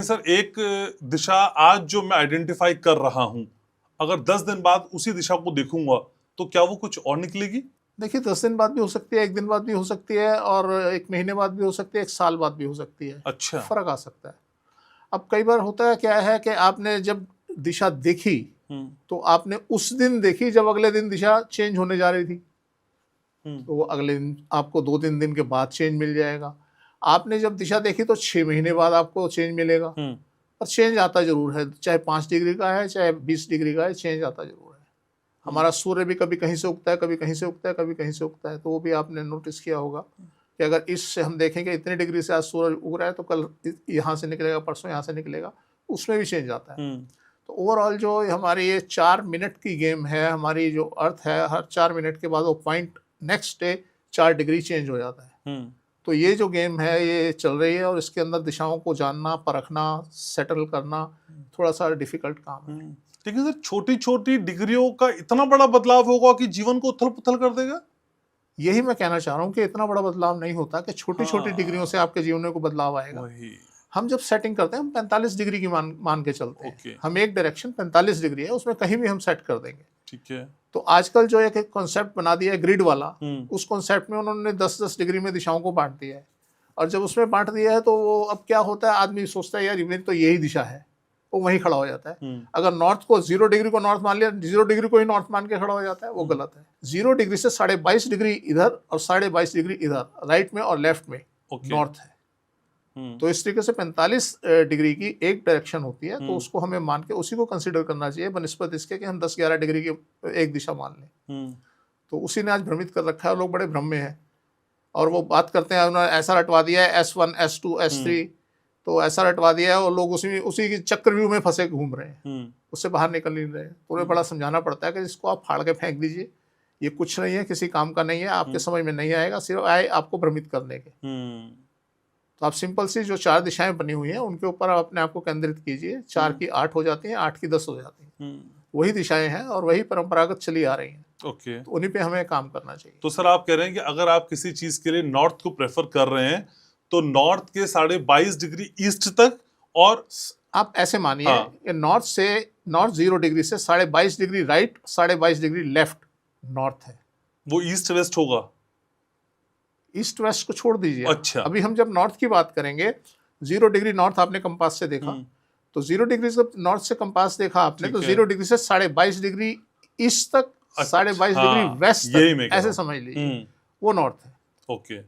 Sir, एक दिशा आज जो मैं आइडेंटिफाई कर रहा हूं, अगर 10 दिन बाद उसी दिशा को देखूंगा तो क्या वो कुछ और निकलेगी? देखिए, 10 दिन बाद भी हो सकती है, 1 दिन बाद भी हो सकती है, और 1 महीने बाद भी हो सकती है, 1 साल बाद भी हो सकती है। अच्छा। फर्क आ सकता है। अब कई बार होता है क्या है कि आपने जब दिशा देखी तो आपने उस दिन देखी जब अगले दिन दिशा चेंज होने जा रही थी, तो वो अगले दिन आपको 2-3 दिन के बाद चेंज मिल जाएगा। आपने जब दिशा देखी तो 6 महीने बाद आपको चेंज मिलेगा। और चेंज आता जरूर है, चाहे 5 डिग्री का है चाहे 20 डिग्री का है, चेंज आता जरूर है। हमारा सूर्य भी कभी कहीं से उगता है, कभी कहीं से उगता है, कभी कहीं से उगता है, तो वो भी आपने नोटिस किया होगा कि अगर इससे हम देखेंगे इतने डिग्री से आज सूरज उग रहा है तो कल यहाँ से निकलेगा, परसों यहाँ से निकलेगा, उसमें भी चेंज आता है। तो ओवरऑल जो हमारी ये 4 मिनट की गेम है, हमारी जो अर्थ है, हर 4 मिनट के बाद वो point next day 4 degree change हो जाता है। तो ये जो गेम है ये चल रही है, और इसके अंदर दिशाओं को जानना, परखना, सेटल करना थोड़ा सा डिफिकल्ट काम है। लेकिन सर, छोटी छोटी डिग्रियों का इतना बड़ा बदलाव होगा कि जीवन को उथल पुथल कर देगा? यही मैं कहना चाह रहा हूँ कि इतना बड़ा बदलाव नहीं होता कि छोटी छोटी डिग्रियों से आपके जीवन में को बदलाव आएगा। हम जब सेटिंग करते हैं हम 45 डिग्री की मान के चलते हैं। हम एक डायरेक्शन 45 डिग्री है, उसमें कहीं भी हम सेट कर देंगे। ठीक है। तो आजकल जो एक कॉन्सेप्ट बना दिया है ग्रिड वाला, उस कॉन्सेप्ट में उन्होंने 10-10 डिग्री में दिशाओं को बांट दिया है। और जब उसमें बांट दिया है तो वो अब क्या होता है, आदमी सोचता है यार इवेंट तो यही दिशा है, वो वहीं खड़ा हो जाता है। अगर नॉर्थ को 0 डिग्री को नॉर्थ मान लिया, 0 डिग्री को ही नॉर्थ मान के खड़ा हो जाता है, वो गलत है। 0 डिग्री से 22.5 डिग्री इधर और 22.5 डिग्री इधर, राइट में और लेफ्ट में नॉर्थ है। तो इस तरीके से 45 डिग्री की एक डायरेक्शन होती है, तो उसको हमें मान के उसी को कंसिडर करना चाहिए बनिस्बत इसके कि हम 10-11 डिग्री की एक दिशा मान लें। तो उसी ने आज भ्रमित कर रखा है, लोग बड़े भ्रम में हैं और वो बात करते हैं उन्होंने ऐसा रटवा दिया है S1 S2 S3, तो ऐसा रटवा दिया है और लोग उसी की चक्रव्यूह में फंसे घूम रहे हैं, उससे बाहर निकल नहीं रहे। तो उन्हें बड़ा समझाना पड़ता है कि इसको आप फाड़ के फेंक दीजिए, ये कुछ नहीं है, किसी काम का नहीं है, आपके समझ में नहीं आएगा, सिर्फ आए आपको भ्रमित करने के। तो आप सिंपल सी जो 4 दिशाएं बनी हुई हैं उनके ऊपर आप अपने आप को केंद्रित कीजिए। 4 की 8 हो जाती हैं, 8 की 10 हो जाती हैं। वही दिशाएं हैं और वही परंपरागत चली आ रही हैं। ओके। तो उन्हीं पे हमें काम करना चाहिए। तो सर, आप कह रहे हैं कि अगर आप किसी चीज के लिए नॉर्थ को प्रेफर कर रहे हैं तो नॉर्थ के 22.5 डिग्री ईस्ट तक, और आप ऐसे मानिए कि नॉर्थ 0 डिग्री से 22.5 degree right, 22.5 degree left north है। वो ईस्ट वेस्ट होगा? ईस्ट वेस्ट को छोड़ दीजिए। अच्छा। अभी हम जब नॉर्थ की बात करेंगे, 0 डिग्री नॉर्थ आपने कंपास से देखा, तो 0 डिग्री से नॉर्थ से कंपास देखा आपने, तो 0 डिग्री से 22.5 डिग्री ईस्ट तक, 22.5 डिग्री वेस्ट तक, ऐसे समझ लीजिए, वो नॉर्थ है। ओके।